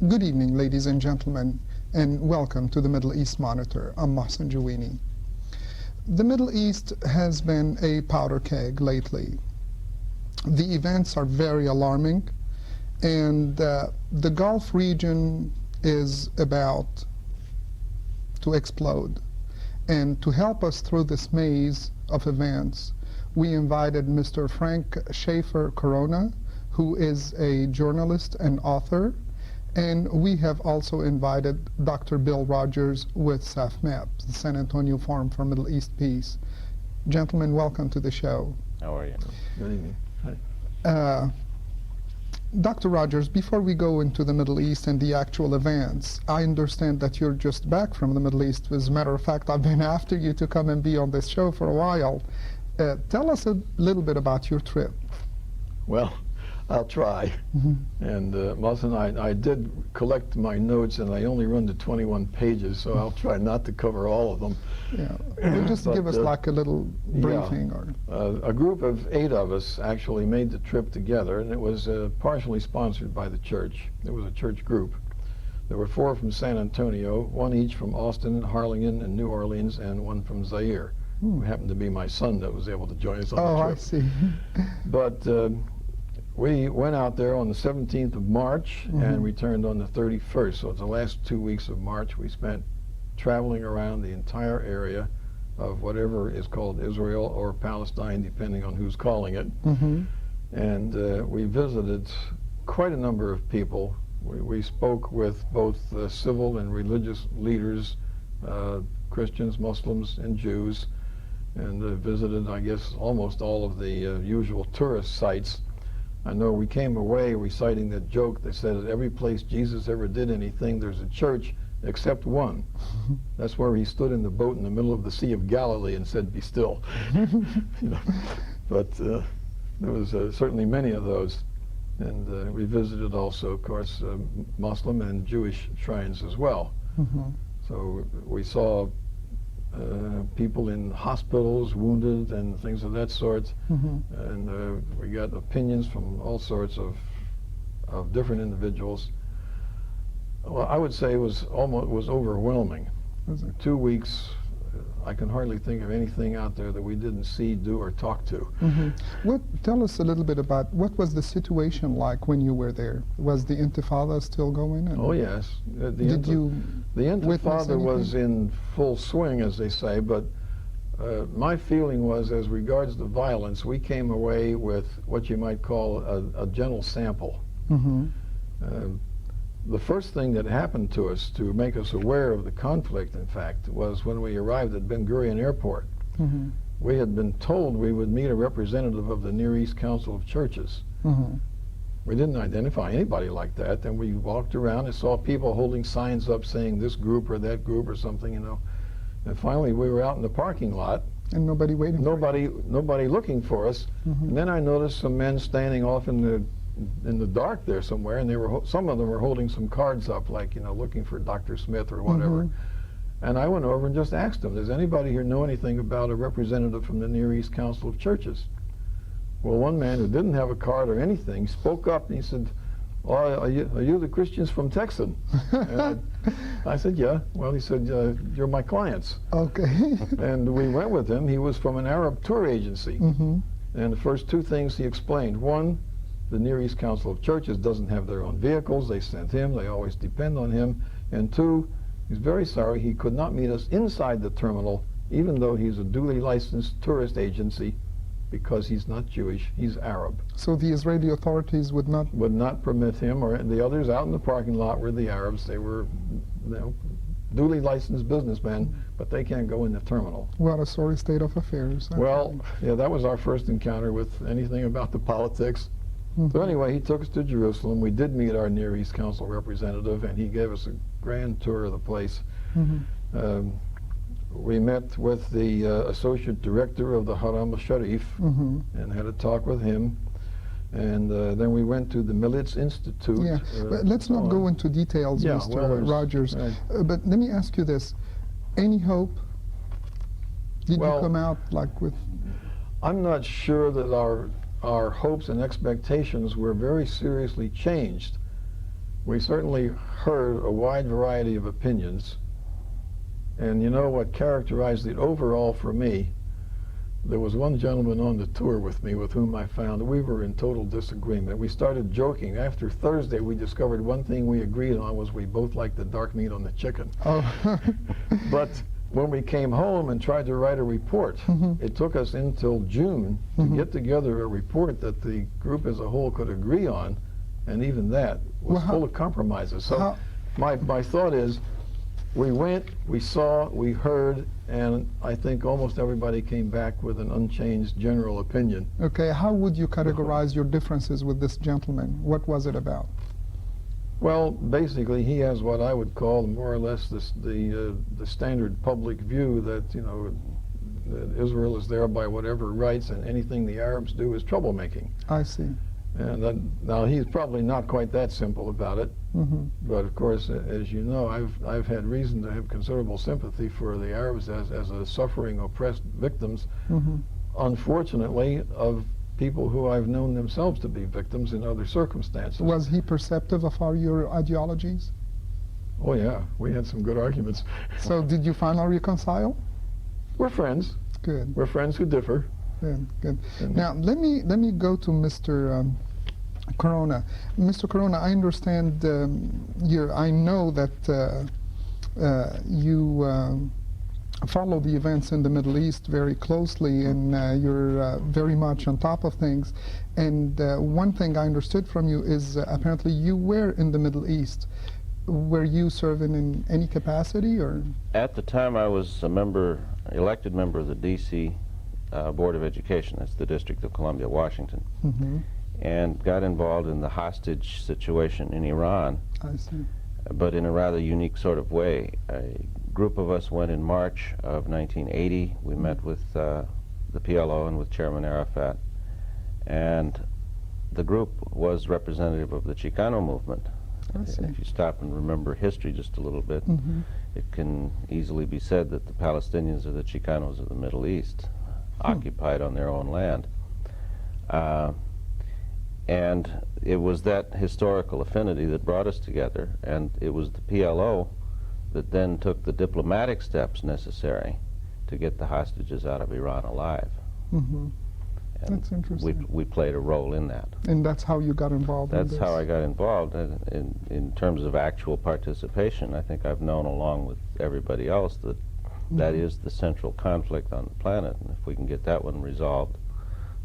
Good evening, ladies and gentlemen, and welcome to the Middle East Monitor. I'm Mohsen Jouini. The Middle East has been a powder keg lately. The events are very alarming, and the Gulf region is about to explode. And to help us through this maze of events, we invited Mr. Frank Schaefer Corona, who is a journalist and author, and we have also invited Dr. Bill Rogers with SAFMAP, the San Antonio Forum for Middle East Peace. Gentlemen, welcome to the show. How are you? Good evening. Hi. Dr. Rogers, before we go into the Middle East and the actual events, I understand that you're just back from the Middle East. As a matter of fact, I've been after you to come and be on this show for a while. Tell us a little bit about your trip. Well, I'll try. And Mohsen, I did collect my notes, and I only run to 21 pages, so I'll try not to cover all of them. Yeah, well, just give us like a little briefing. A group of 8 of us actually made the trip together, and it was partially sponsored by the church. It was a church group. There were 4 from San Antonio, 1 each from Austin, Harlingen, and New Orleans, and 1 from Zaire, who happened to be my son that was able to join us on the trip. Oh, I see. But we went out there on the 17th of March and returned on the 31st. So the last 2 weeks of March we spent traveling around the entire area of whatever is called Israel or Palestine, depending on who's calling it. And we visited quite a number of people. We spoke with both civil and religious leaders, Christians, Muslims, and Jews, and visited, I guess, almost all of the usual tourist sites. I know we came away reciting that joke that says every place Jesus ever did anything, there's a church except one. That's where he stood in the boat in the middle of the Sea of Galilee and said, "Be still." You know, but there was certainly many of those. And we visited also, of course, Muslim and Jewish shrines as well. So we saw people in hospitals, wounded, and things of that sort. And we got opinions from all sorts of different individuals. Well, I would say it was overwhelming. 2 weeks, I can hardly think of anything out there that we didn't see, do, or talk to. Tell us a little bit about what was the situation like when you were there? Was the Intifada still going? Oh yes, the Intifada was in full swing, as they say. But my feeling was, as regards the violence, we came away with what you might call a gentle sample. The first thing that happened to us to make us aware of the conflict, in fact, was when we arrived at Ben Gurion Airport. We had been told we would meet a representative of the Near East Council of Churches. We didn't identify anybody like that, and we walked around and saw people holding signs up saying this group or that group or something, you know. And finally we were out in the parking lot. And nobody waiting Nobody looking for us. And then I noticed some men standing off in the dark there somewhere, and some of them were holding some cards up, like, you know, looking for Dr. Smith or whatever. And I went over and just asked them, does anybody here know anything about a representative from the Near East Council of Churches? Well, one man who didn't have a card or anything spoke up, and he said, "Oh, are you the Christians from Texas?" And I said, "Yeah." Well, he said, "You're my clients." Okay. And we went with him. He was from an Arab tour agency. And the first 2 things he explained: 1, the Near East Council of Churches doesn't have their own vehicles. They sent him. They always depend on him. And 2, he's very sorry he could not meet us inside the terminal, even though he's a duly licensed tourist agency, because he's not Jewish, he's Arab. So the Israeli authorities would not permit him, or the others out in the parking lot were the Arabs. They were, you know, duly licensed businessmen, but they can't go in the terminal. What a sorry state of affairs. Well, yeah, that was our first encounter with anything about the politics. So anyway, he took us to Jerusalem. We did meet our Near East Council representative, and he gave us a grand tour of the place. We met with the associate director of the Haram al-Sharif and had a talk with him. And then we went to the Militz Institute. Yeah, but let's not go into details, Mr. Rogers. But let me ask you this. Any hope? Did you come out like with... I'm not sure that our hopes and expectations were very seriously changed. We certainly heard a wide variety of opinions. And you know what characterized it overall for me? There was one gentleman on the tour with me with whom I found we were in total disagreement. We started joking. After Thursday, we discovered one thing we agreed on was we both liked the dark meat on the chicken. Oh. But when we came home and tried to write a report, it took us until June to get together a report that the group as a whole could agree on, and even that was full of compromises. So my thought is, we went, we saw, we heard, and I think almost everybody came back with an unchanged general opinion. Okay, how would you categorize your differences with this gentleman? What was it about? Well, basically, he has what I would call more or less the standard public view that, you know, that Israel is there by whatever rights, and anything the Arabs do is troublemaking. I see. And now he's probably not quite that simple about it, but of course, as you know, I've had reason to have considerable sympathy for the Arabs as a suffering, oppressed victims, unfortunately, of people who I've known themselves to be victims in other circumstances. Was he perceptive of all your ideologies? Oh yeah, we had some good arguments. So did you finally reconcile? We're friends. Good. We're friends who differ. Good, good. Now let me go to Mr. Corona. Mr. Corona, I understand I know that you follow the events in the Middle East very closely, and you're very much on top of things. And one thing I understood from you is apparently you were in the Middle East. Were you serving in any capacity, or? At the time, I was a member, elected member of the D.C. Board of Education. That's the District of Columbia, Washington, and got involved in the hostage situation in Iran. I see. But in a rather unique sort of way. A group of us went in March of 1980. We met with the PLO and with Chairman Arafat, and the group was representative of the Chicano movement. If you stop and remember history just a little bit, it can easily be said that the Palestinians are the Chicanos of the Middle East, occupied on their own land. And it was that historical affinity that brought us together, and it was the PLO that then took the diplomatic steps necessary to get the hostages out of Iran alive. And that's interesting. We played a role in that. And that's how you got involved in this? That's how I got involved. In terms of actual participation, I think I've known along with everybody else that that is the central conflict on the planet, and if we can get that one resolved,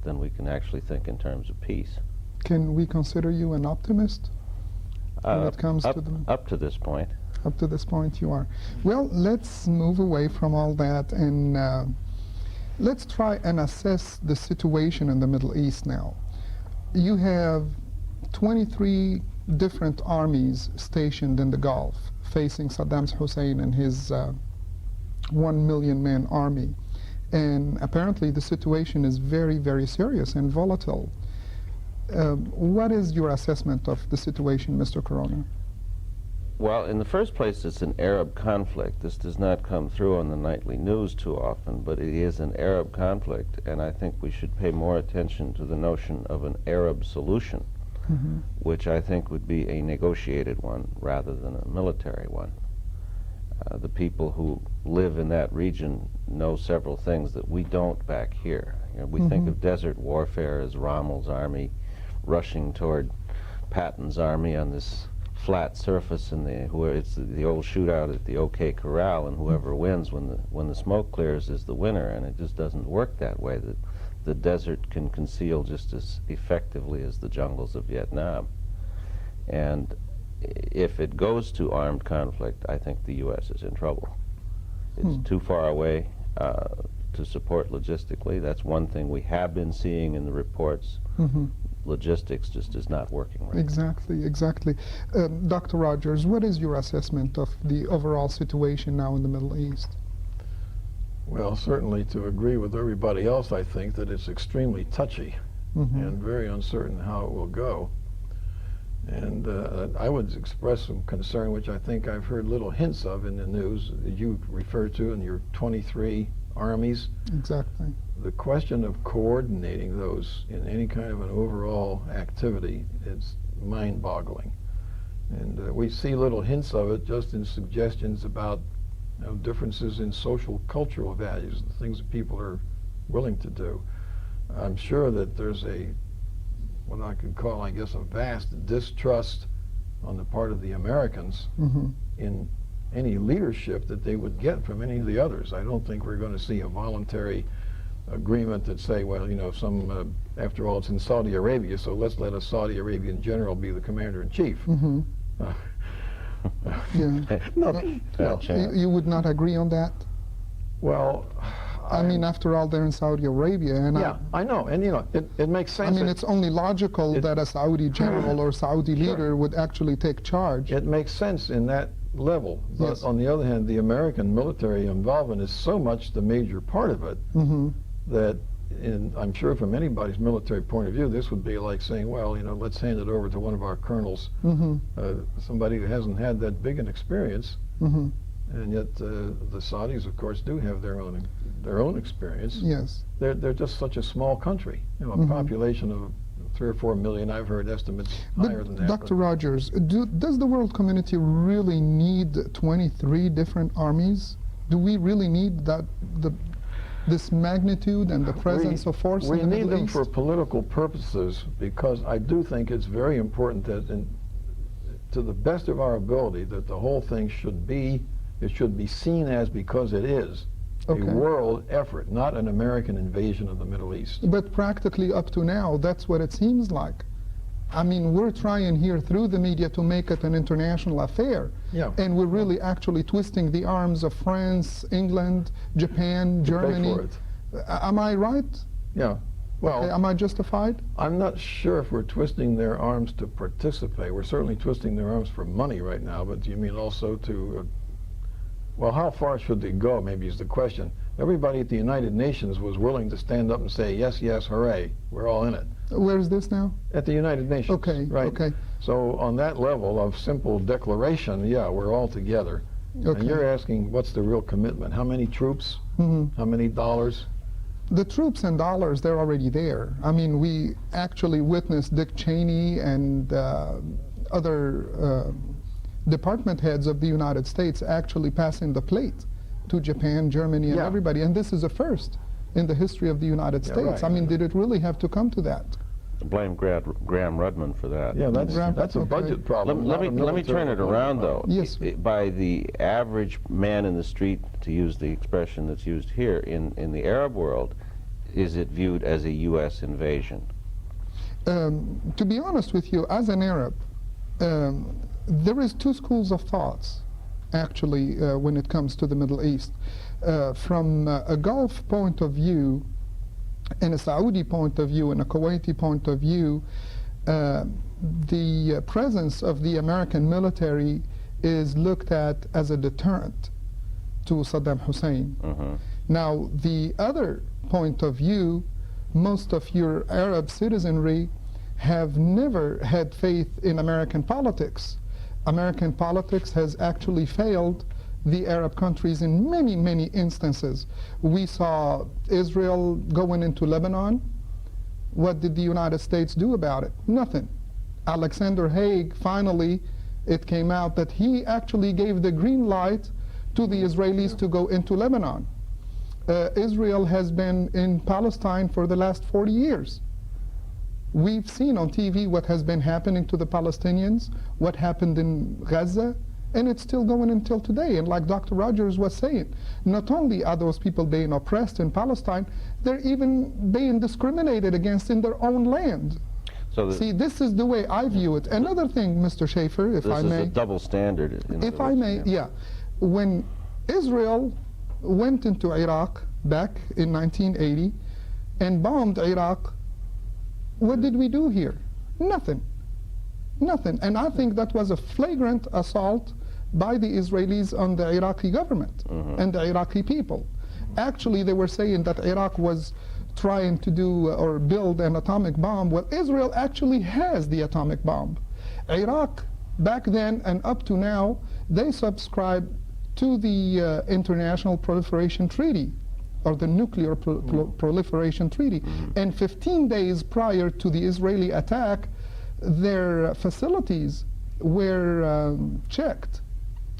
then we can actually think in terms of peace. Can we consider you an optimist when it comes to the... Up to this point. Up to this point you are. Well, let's move away from all that, and let's try and assess the situation in the Middle East now. You have 23 different armies stationed in the Gulf facing Saddam Hussein and his 1 million man army. And apparently the situation is very, very serious and volatile. What is your assessment of the situation, Mr. Corona? Well, in the first place, it's an Arab conflict. This does not come through on the nightly news too often, but it is an Arab conflict, and I think we should pay more attention to the notion of an Arab solution, which I think would be a negotiated one rather than a military one. The people who live in that region know several things that we don't back here. You know, we think of desert warfare as Rommel's army rushing toward Patton's army on this flat surface, and it's the old shootout at the OK Corral, and whoever wins when the smoke clears is the winner, and it just doesn't work that way. The desert can conceal just as effectively as the jungles of Vietnam. And if it goes to armed conflict, I think the U.S. is in trouble. It's too far away to support logistically. That's one thing we have been seeing in the reports. Logistics just is not working right. Exactly, exactly. Dr. Rogers, what is your assessment of the overall situation now in the Middle East? Well, certainly to agree with everybody else, I think that it's extremely touchy and very uncertain how it will go. And I would express some concern, which I think I've heard little hints of in the news that you refer to in your 23 armies. Exactly. The question of coordinating those in any kind of an overall activity is mind-boggling. And we see little hints of it just in suggestions about differences in social cultural values, the things that people are willing to do. I'm sure that there's what I could call, I guess, a vast distrust on the part of the Americans in any leadership that they would get from any of the others. I don't think we're going to see a voluntary agreement that say, well, after all, it's in Saudi Arabia, so let's let a Saudi Arabian general be the commander-in-chief. You would not agree on that? Well, I mean, after all, they're in Saudi Arabia, and I know, and it makes sense. I mean, it's only logical that a Saudi general or Saudi leader would actually take charge. It makes sense in that level, but on the other hand, the American military involvement is so much the major part of it that, I'm sure from anybody's military point of view, this would be like saying, well, let's hand it over to one of our colonels, somebody who hasn't had that big an experience. And yet the Saudis, of course, do have their own experience. Yes. They're just such a small country. A population of 3 or 4 million. I've heard estimates higher than that. Dr. Rogers, does the world community really need 23 different armies? Do we really need this magnitude and the presence of force in the Middle East? We need them for political purposes, because I do think it's very important that, to the best of our ability, that the whole thing should be seen as, because it is, a world effort, not an American invasion of the Middle East. But practically up to now, that's what it seems like. I mean, we're trying here through the media to make it an international affair. And we're really actually twisting the arms of France, England, Japan, Germany. Pay for it. Am I right? Yeah. Well, am I justified? I'm not sure if we're twisting their arms to participate. We're certainly twisting their arms for money right now, but do you mean also to well, how far should they go, maybe is the question. Everybody at the United Nations was willing to stand up and say, yes, yes, hooray, we're all in it. Where is this now? At the United Nations. Okay, right? Okay. So on that level of simple declaration, yeah, we're all together. Okay. And you're asking, what's the real commitment? How many troops? How many dollars? The troops and dollars, they're already there. I mean, we actually witnessed Dick Cheney and other department heads of the United States actually passing the plate to Japan, Germany, and everybody. And this is a first in the history of the United States. Right. I mean, did it really have to come to that? Blame Graham Rudman for that. Yeah, that's a budget problem. Let me turn it around, though. Yes. By the average man in the street, to use the expression that's used here, in the Arab world, is it viewed as a U.S. invasion? To be honest with you, as an Arab, there is two schools of thoughts, actually, when it comes to the Middle East. From a Gulf point of view, and a Saudi point of view, and a Kuwaiti point of view, the presence of the American military is looked at as a deterrent to Saddam Hussein. Now, the other point of view, most of your Arab citizenry have never had faith in American politics. American politics has actually failed the Arab countries in many, many instances. We saw Israel going into Lebanon. What did the United States do about it? Nothing. Alexander Haig, finally, it came out that he actually gave the green light to the Israelis to go into Lebanon. Israel has been in Palestine for the last 40 years. We've seen on TV what has been happening to the Palestinians, what happened in Gaza, and it's still going until today. And like Dr. Rogers was saying, not only are those people being oppressed in Palestine, they're even being discriminated against in their own land. So see, this is the way I view it. Another thing, Mr. Schaefer, if I may. This is a double standard. If I may, When Israel went into Iraq back in 1980 and bombed Iraq, what did we do here? Nothing. Nothing. And I think that was a flagrant assault by the Israelis on the Iraqi government and the Iraqi people. Actually, they were saying that Iraq was trying to do or build an atomic bomb. Well, Israel actually has the atomic bomb. Iraq, back then and up to now, they subscribed to the International Proliferation Treaty, or the Nuclear Proliferation Treaty. And 15 days prior to the Israeli attack, their facilities were checked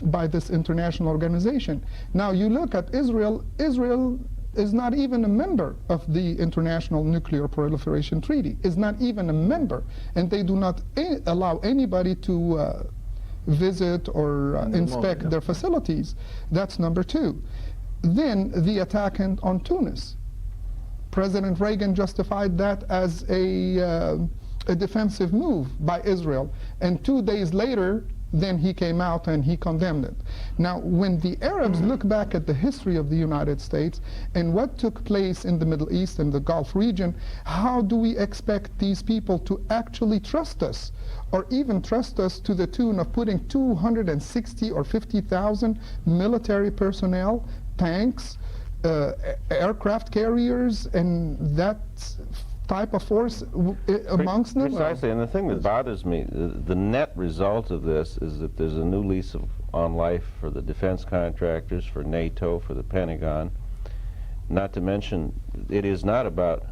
by this international organization. Now you look at Israel, Israel is not even a member of the International Nuclear Proliferation Treaty, is not even a member, and they do not allow anybody to visit or inspect their facilities. That's number two. Then the attack on Tunis. President Reagan justified that as a defensive move by Israel, and 2 days later then he came out and he condemned it. Now, when the Arabs look back at the history of the United States and what took place in the Middle East and the Gulf region, how do we expect these people to actually trust us, or even trust us to the tune of putting 260 or 50,000 military personnel, tanks, aircraft carriers, and that type of force amongst them? Precisely, and the thing that bothers me, the net result of this is that there's a new lease on life for the defense contractors, for NATO, for the Pentagon. Not to mention, it is not about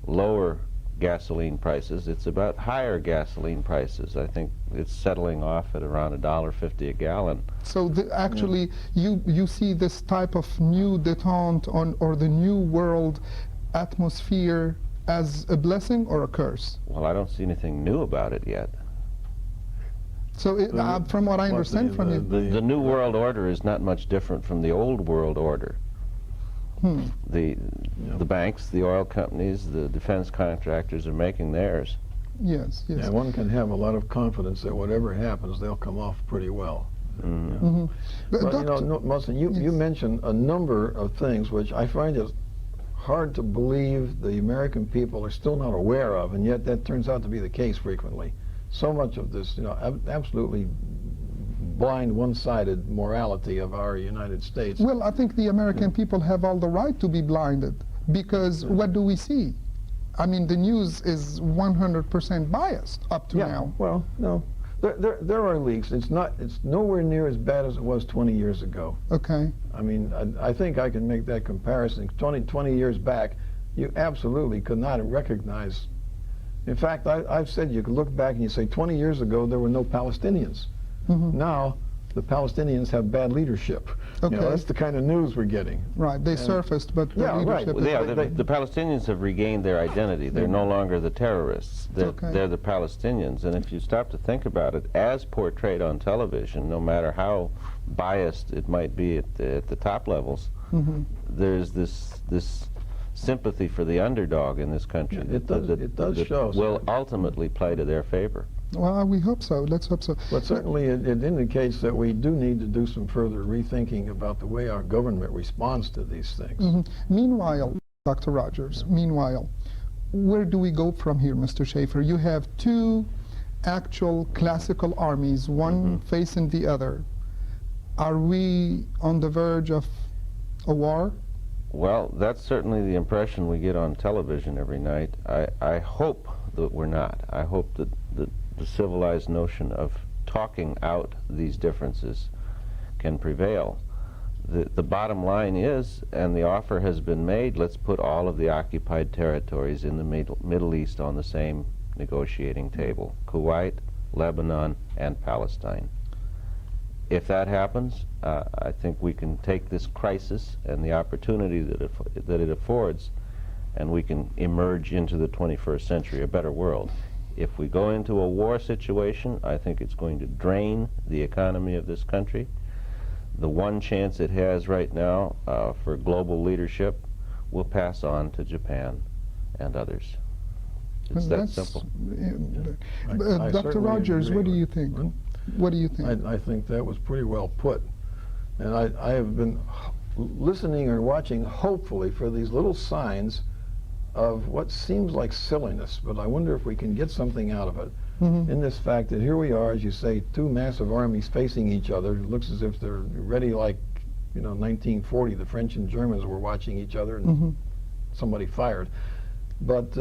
lower gasoline prices, it's about higher gasoline prices. I think it's settling off at around $1.50 a gallon. So actually, you see this type of new detente or the new world atmosphere as a blessing or a curse? Well, I don't see anything new about it yet. So from what I understand from you, the new world order is not much different from the old world order. The banks, the oil companies, the defense contractors are making theirs. Yes, yes. And one can have a lot of confidence that whatever happens, they'll come off pretty well. But you know, Mohsen, you mentioned a number of things which I find it hard to believe the American people are still not aware of, and yet that turns out to be the case frequently. So much of this, absolutely blind, one-sided morality of our United States. Well, I think the American people have all the right to be blinded, because what do we see? I mean, the news is 100% biased up to now. Well, no. There are leaks. It's nowhere near as bad as it was 20 years ago. Okay. I mean, I think I can make that comparison. 20 years back, you absolutely could not recognize. In fact, I've said you could look back and you say 20 years ago there were no Palestinians. Now the Palestinians have bad leadership. Okay. That's the kind of news we're getting. Right, they surfaced, but the leadership the Palestinians have regained their identity. They're no longer the terrorists. They're the Palestinians. And if you stop to think about it, as portrayed on television, no matter how biased it might be at the top levels, there's this sympathy for the underdog in this country. It does show. Will ultimately play to their favor. Well, we hope so. Let's hope so. But certainly it indicates that we do need to do some further rethinking about the way our government responds to these things. Meanwhile, Dr. Rogers, where do we go from here, Mr. Schaefer? You have two actual classical armies, one facing the other. Are we on the verge of a war? Well, that's certainly the impression we get on television every night. I hope that we're not. I hope that the civilized notion of talking out these differences can prevail. The bottom line is, and the offer has been made, let's put all of the occupied territories in the Middle East on the same negotiating table: Kuwait, Lebanon, and Palestine. If that happens, I think we can take this crisis and the opportunity that it affords, and we can emerge into the 21st century, a better world. If we go into a war situation, I think it's going to drain the economy of this country. The one chance it has right now for global leadership will pass on to Japan and others. It's that simple. Dr. Rogers, what do you think? What do you think? I think that was pretty well put. And I have been listening or watching, hopefully, for these little signs of what seems like silliness, but I wonder if we can get something out of it. In this fact that here we are, as you say, two massive armies facing each other. It looks as if they're ready, like 1940, the French and Germans were watching each other and somebody fired. But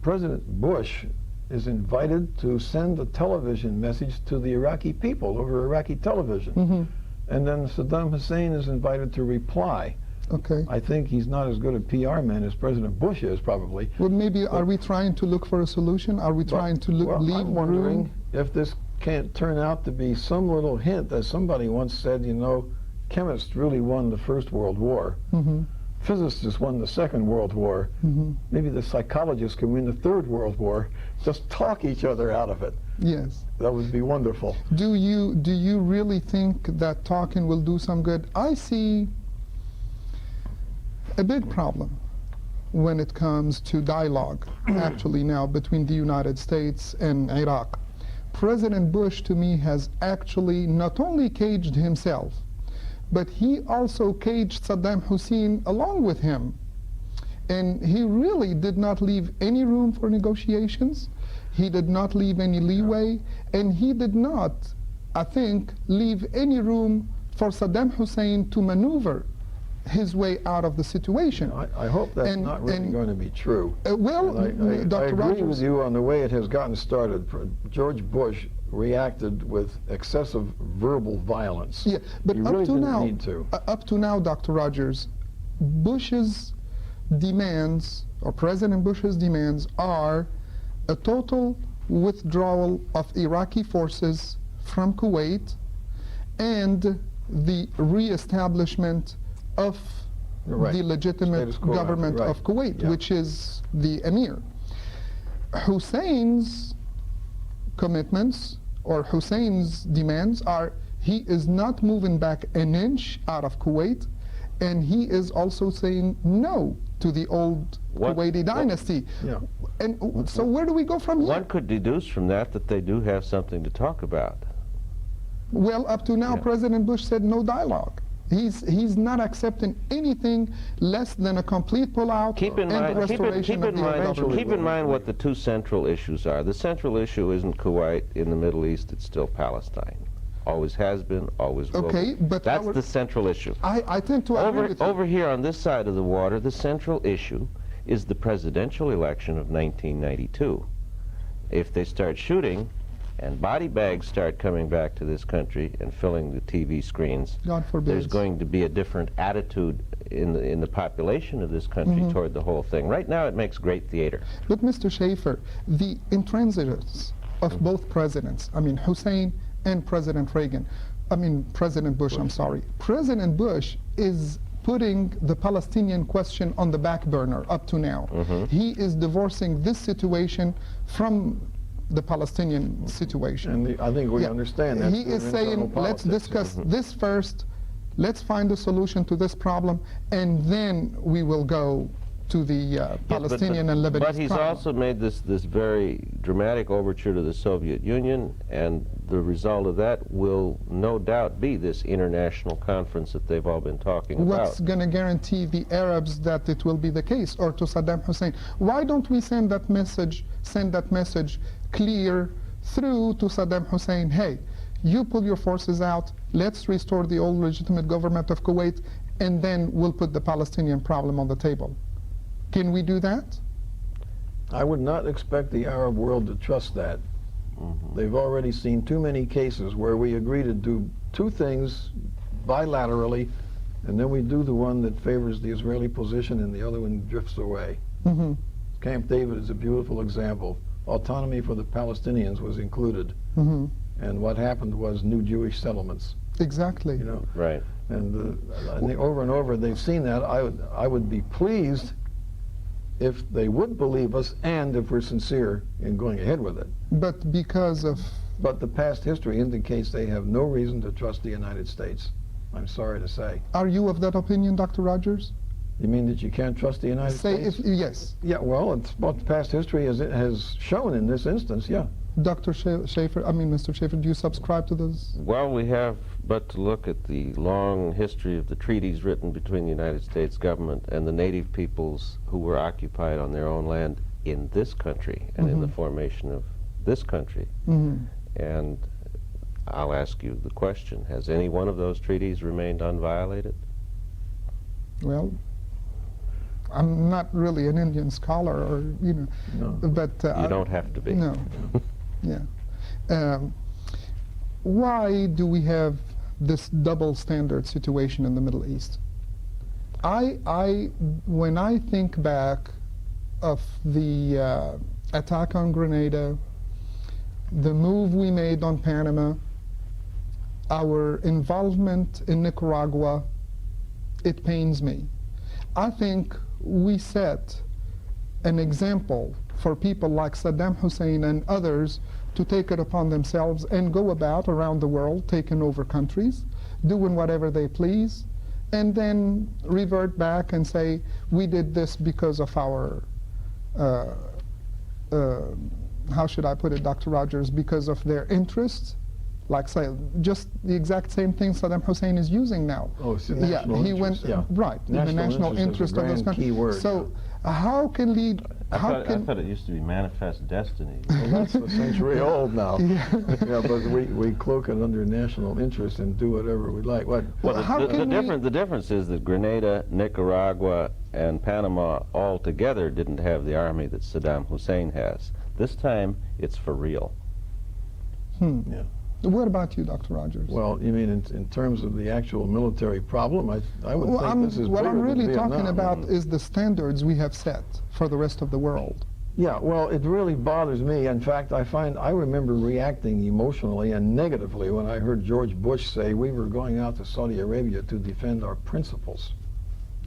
President Bush is invited to send a television message to the Iraqi people over Iraqi television. And then Saddam Hussein is invited to reply. Okay. I think he's not as good a PR man as President Bush is, probably. Well, maybe are we trying to look for a solution? Are we trying to leave room? if this can't turn out to be some little hint, as somebody once said, you know, chemists really won the First World War. Mm-hmm. Physicists won the Second World War. Mm-hmm. Maybe the psychologists can win the Third World War. Just talk each other out of it. Yes. That would be wonderful. Do you really think that talking will do some good? I see a big problem when it comes to dialogue, actually now, between the United States and Iraq. President Bush, to me, has actually not only caged himself, but he also caged Saddam Hussein along with him. And he really did not leave any room for negotiations. He did not leave any leeway. And he did not, I think, leave any room for Saddam Hussein to maneuver his way out of the situation. I hope that's not really going to be true. Well, I Dr. agree Rogers, with you on the way it has gotten started. George Bush reacted with excessive verbal violence. yeah, but He up really to didn't now, need to. up to now, Dr. Rogers, Bush's demands, or President Bush's demands, are a total withdrawal of Iraqi forces from Kuwait and the reestablishment of Right. the legitimate Status quo, government right. of Kuwait, Yeah. which is the emir. Hussein's commitments or Hussein's demands are he is not moving back an inch out of Kuwait, and he is also saying no to the old Kuwaiti dynasty. Yeah. And so where do we go from here? One could deduce from that that they do have something to talk about. Well, up to now, Yeah. President Bush said no dialogue. He's not accepting anything less than a complete pullout Keep in and mind, restoration of the government. keep in mind what the two central issues are. The central issue isn't Kuwait in the Middle East, it's still Palestine. Always has been, always will Okay, be. but That's the central issue. I tend to agree with you. Over here on this side of the water, the central issue is the presidential election of 1992. If they start shooting and body bags start coming back to this country and filling the TV screens, God forbid. there's going to be a different attitude in the population of this country toward the whole thing. Right now it makes great theater. But Mr. Schaefer, the intransigence of both presidents, I mean Hussein and President Reagan, I mean President Bush, I'm sorry. President Bush is putting the Palestinian question on the back burner up to now. He is divorcing this situation from the Palestinian situation. And I think we Yeah. understand that. He is saying, let's discuss this first, let's find a solution to this problem, and then we will go to the Palestinian and Lebanese But he's problem. also made this very dramatic overture to the Soviet Union, and the result of that will no doubt be this international conference that they've all been talking What's about. going to guarantee the Arabs that it will be the case, or to Saddam Hussein? Why don't we send that message clear through to Saddam Hussein? Hey, you pull your forces out, let's restore the old legitimate government of Kuwait, and then we'll put the Palestinian problem on the table. Can we do that? I would not expect the Arab world to trust that. They've already seen too many cases where we agree to do two things bilaterally, and then we do the one that favors the Israeli position and the other one drifts away. Camp David is a beautiful example. Autonomy for the Palestinians was included, and what happened was new Jewish settlements. Exactly. You know, Right. and over and over they've seen that. I would be pleased if they would believe us, and if we're sincere in going ahead with it. But because of... But the past history indicates they have no reason to trust the United States. I'm sorry to say. Are you of that opinion, Dr. Rogers? You mean that you can't trust the United States? Yes. Yeah, well, it's what past history has shown in this instance, yeah. Dr. Schaefer, I mean, Mr. Schaefer, do you subscribe to this? Well, we have but to look at the long history of the treaties written between the United States government and the native peoples who were occupied on their own land in this country and in the formation of this country. And I'll ask you the question, has any one of those treaties remained unviolated? Well, I'm not really an Indian scholar, or, you know, No. but... You don't have to be. No. Yeah. Why do we have this double standard situation in the Middle East? When I think back of the attack on Grenada, the move we made on Panama, our involvement in Nicaragua, it pains me. I think we set an example for people like Saddam Hussein and others to take it upon themselves and go about around the world taking over countries, doing whatever they please, and then revert back and say, we did this because of our, how should I put it, Dr. Rogers, because of their interests. Like, say, just the exact same thing Saddam Hussein is using now. Oh, it's the national he interest, went, yeah. right, the national interest of those countries. Key word, so how can lead, I thought it used to be manifest destiny. well, that's a century old now. Yeah. Yeah, but we cloak it under national interest and do whatever we like. What? Well, how can the difference is that Grenada, Nicaragua, and Panama all together didn't have the army that Saddam Hussein has. This time, it's for real. Yeah. What about you, Dr. Rogers? Well, you mean in terms of the actual military problem? I would think this is what bigger I'm really than talking Vietnam. about is the standards we have set for the rest of the world. Yeah, well, it really bothers me. In fact, I remember reacting emotionally and negatively when I heard George Bush say we were going out to Saudi Arabia to defend our principles.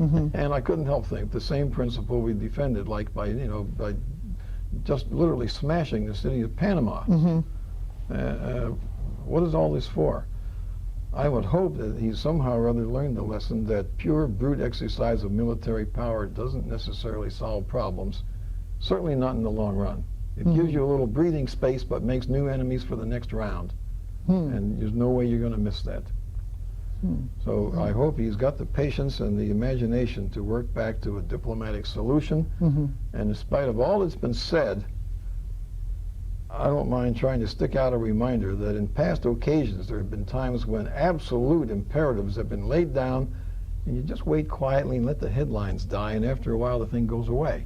Mm-hmm. And I couldn't help think the same principle we defended, like by just literally smashing the city of Panama. Mm-hmm. What is all this for? I would hope that he somehow or other learned the lesson that pure brute exercise of military power doesn't necessarily solve problems, certainly not in the long run. It gives you a little breathing space but makes new enemies for the next round. And there's no way you're going to miss that. So I hope he's got the patience and the imagination to work back to a diplomatic solution. And in spite of all that's been said, I don't mind trying to stick out a reminder that in past occasions there have been times when absolute imperatives have been laid down and you just wait quietly and let the headlines die, and after a while the thing goes away.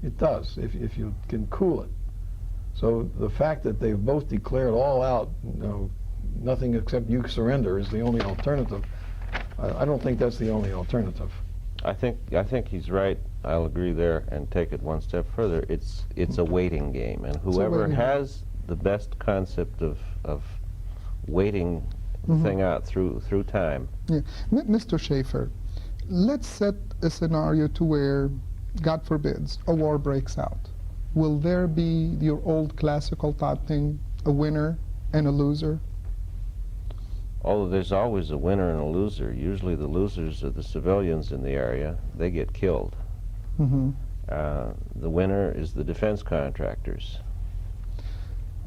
It does, if you can cool it. So the fact that they've both declared all out, nothing except you surrender is the only alternative, I don't think that's the only alternative. I think he's right. I'll agree there and take it one step further. It's a waiting game, and whoever has the best concept of waiting the thing out through time. Yeah. Mr. Schaefer, let's set a scenario to where, God forbids, a war breaks out. Will there be your old classical type thing, a winner and a loser? Although there's always a winner and a loser. Usually the losers are the civilians in the area. They get killed. The winner is the defense contractors.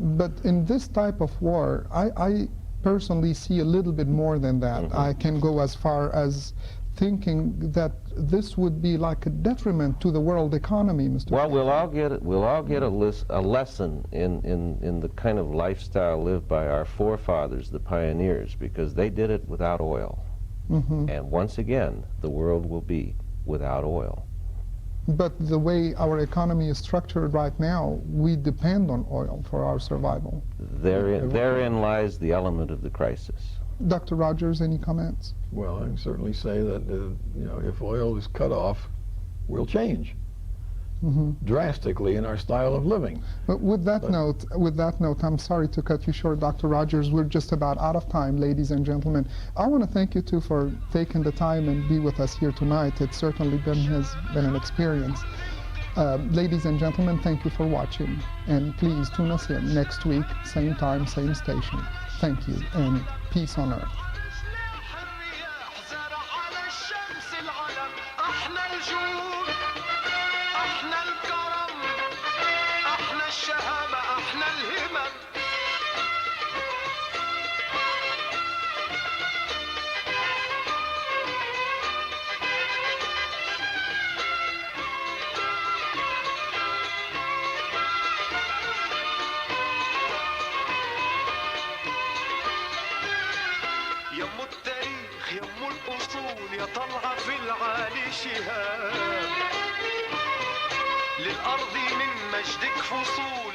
But in this type of war, I personally see a little bit more than that. I can go as far as thinking that this would be like a detriment to the world economy, Mr. Well, we'll all get a lesson in the kind of lifestyle lived by our forefathers, the pioneers, because they did it without oil. And once again, the world will be without oil. But the way our economy is structured right now, we depend on oil for our survival. Therein lies the element of the crisis. Dr. Rogers, any comments? Well, I can certainly say that if oil is cut off, we'll change drastically in our style of living. But with that note, I'm sorry to cut you short, Dr. Rogers. We're just about out of time, ladies and gentlemen. I want to thank you too for taking the time and be with us here tonight. It certainly has been an experience. Ladies and gentlemen, thank you for watching, and please tune us in next week, same time, same station. Thank you, and peace on earth. يمو التاريخ يمو الأصول يا طلعة في العالي شهاب للأرض من مجدك فصول